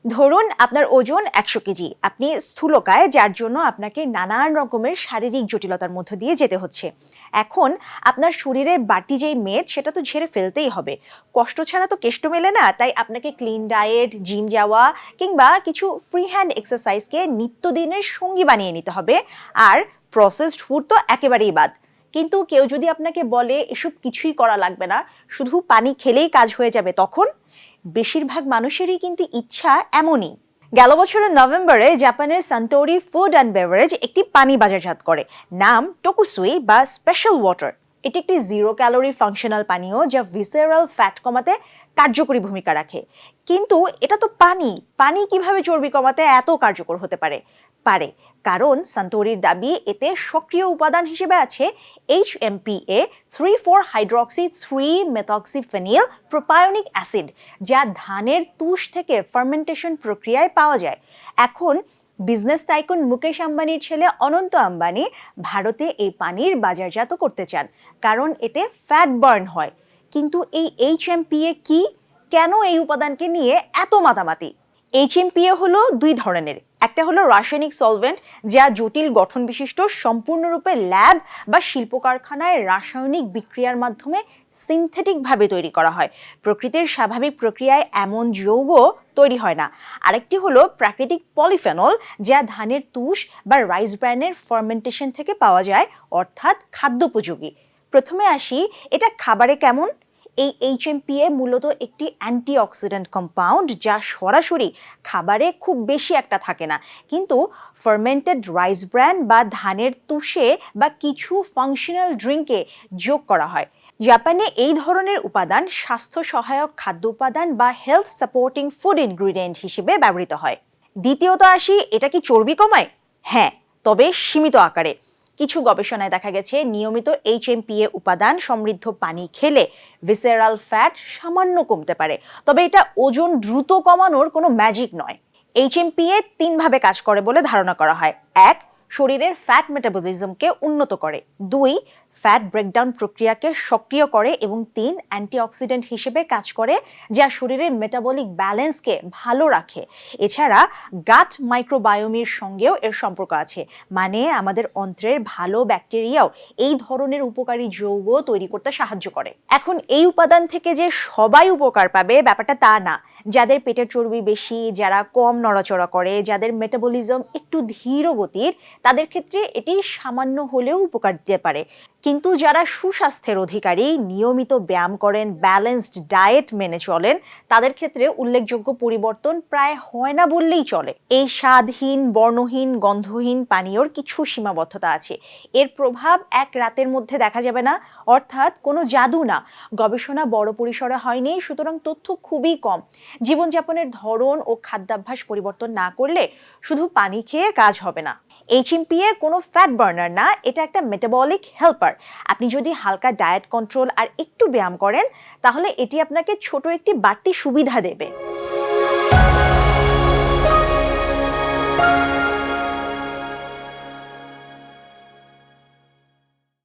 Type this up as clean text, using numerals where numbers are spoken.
ধরুন আপনার ওজন ১০০ কেজি, আপনি স্থূলকায়, যার জন্য আপনাকে নানান রকমের শারীরিক জটিলতার মধ্য দিয়ে যেতে হচ্ছে। এখন আপনার শরীরের বাড়তি যেই মেদ সেটা তো ঝেড়ে ফেলতেই হবে। কষ্ট ছাড়া তো কেষ্ট মেলে না, তাই আপনাকে ক্লিন ডায়েট, জিম যাওয়া কিংবা কিছু ফ্রি হ্যান্ড এক্সারসাইজকে নিত্যদিনের সঙ্গী বানিয়ে নিতে হবে। আর প্রসেসড ফুড তো একেবারেই বাদ। কিন্তু কেউ যদি আপনাকে বলে এসব কিছুই করা লাগবে না, শুধু পানি খেলেই কাজ হয়ে যাবে, তখন বেশিরভাগ মানুষেরই কিন্তু ইচ্ছা এমনই। গেল বছরের নভেম্বরে জাপানের সান্তোরি ফুড অ্যান্ড বেভারেজ একটি পানি বাজারজাত করে, নাম টোকুসুই বা স্পেশাল ওয়াটার। এটি একটি জিরো ক্যালোরি ফাংশনাল পানীয় যা ভিসেরাল ফ্যাট কমাতে কার্যকরী ভূমিকা রাখে। কিন্তু এটা তো পানি, পানি কিভাবে চর্বি কমাতে এত কার্যকর হতে পারে? পারে, কারণ সান্তোরির দাবি এতে সক্রিয় উপাদান হিসেবে আছে HMPA 3,4-হাইড্রক্সি-3-মেথক্সিফেনিল প্রোপায়োনিক অ্যাসিড, যা ধানের তুষ থেকে ফার্মেন্টেশন প্রক্রিয়ায় পাওয়া যায়। এখন বিজনেস টাইকুন মুকেশ আম্বানির ছেলে অনন্ত আম্বানি ভারতে এই পানির বাজারজাত করতে চান, কারণ এতে ফ্যাট বার্ন হয়। কিন্তু এই HMPA কি, কেন এই উপাদানকে নিয়ে এত মাতামাতি? HMPA হলো দুই ধরনের। একটা হলো রাসায়নিক সলভেন্ট, যা জটিল গঠন বিশিষ্ট, সম্পূর্ণরূপে ল্যাব বা শিল্প কারখানায় রাসায়নিক বিক্রিয়ার মাধ্যমে সিনথেটিকভাবে তৈরি করা হয়। প্রকৃতির স্বাভাবিক প্রক্রিয়ায় এমন যৌগ তৈরি হয় না। আরেকটি হলো প্রাকৃতিক পলিফেনল, যা ধানের তুষ বা রাইস ব্র্যানের ফার্মেন্টেশন থেকে পাওয়া যায়, অর্থাৎ খাদ্যোপযোগী। প্রথমে আসি, এটা খাবারে কেমন? এই HMPA মূলত একটি অ্যান্টিঅক্সিডেন্ট কম্পাউন্ড, যা সরাসরি খাবারে খুব বেশি একটা থাকে না, কিন্তু ফার্মেন্টেড রাইস ব্র্যান বা ধানের তুষে বা কিছু ফাংশনাল ড্রিঙ্কে যোগ করা হয়। জাপানে এই ধরনের উপাদান স্বাস্থ্য সহায়ক খাদ্য উপাদান বা হেলথ সাপোর্টিং ফুড ইনগ্রিডিয়েন্ট হিসেবে ব্যবহৃত হয়। দ্বিতীয়ত আসি, এটা কি চর্বি কমায়? হ্যাঁ, তবে সীমিত আকারে। কিছু গবেষণায় দেখা গেছে নিয়মিত HMPA উপাদান সমৃদ্ধ পানি খেলে ভিসেরাল ফ্যাট সামান্য কমতে পারে, তবে এটা ওজন দ্রুত কমানোর কোনো ম্যাজিক নয়। HMPA তিনভাবে কাজ করে বলে ধারণা করা হয়। এক, শরীরের ফ্যাট মেটাবলিজমকে উন্নত করে। দুই, ফ্যাট ব্রেকডাউন প্রক্রিয়াকে সক্রিয় করে। এবং তিন, অ্যান্টিঅক্সিডেন্ট হিসেবে কাজ করে, যা শরীরের মেটাবলিক ব্যালেন্সকে ভালো রাখে। এছাড়া গাট মাইক্রোবায়োমের সঙ্গেও এর সম্পর্ক আছে, মানে আমাদের অন্ত্রের ভালো ব্যাকটেরিয়াও এই ধরনের উপকারী যৌগ তৈরি করতে সাহায্য করে। এখন এই উপাদান থেকে যে সবাই উপকার পাবে ব্যাপারটা তা না। যাদের পেটের চর্বি বেশি, যারা কম নড়াচড়া করে, যাদের মেটাবলিজম একটু ধীর গতির, তাদের ক্ষেত্রে এটি সামান্য হলেও উপকার দিতে পারে। কিন্তু যারা সুস্বাস্থ্যের অধিকারী, নিয়মিত ব্যায়াম করেন, ব্যালেন্সড ডায়েট মেনে চলেন, তাদের ক্ষেত্রে উল্লেখযোগ্য পরিবর্তন প্রায় হয় না বললেই চলে। এই স্বাদহীন, বর্ণহীন, গন্ধহীন পানীয়র কিছু সীমাবদ্ধতা আছে। এর প্রভাব এক রাতের মধ্যে দেখা যাবে না, অর্থাৎ কোনো জাদু না। গবেষণা বড় পরিসরে হয়নি, সুতরাং তথ্য খুবই কম। জীবনযাপনের ধরন ও খাদ্যাভ্যাস পরিবর্তন না করলে শুধু পানি খেয়ে কাজ হবে না। HMPA কোনো ফ্যাট বার্নার না, এটা একটা মেটাবলিক হেল্পার। আপনি যদি হালকা ডায়েট কন্ট্রোল আর একটু ব্যায়াম করেন, তাহলে এটি আপনাকে ছোট একটি বাড়তি সুবিধা দেবে।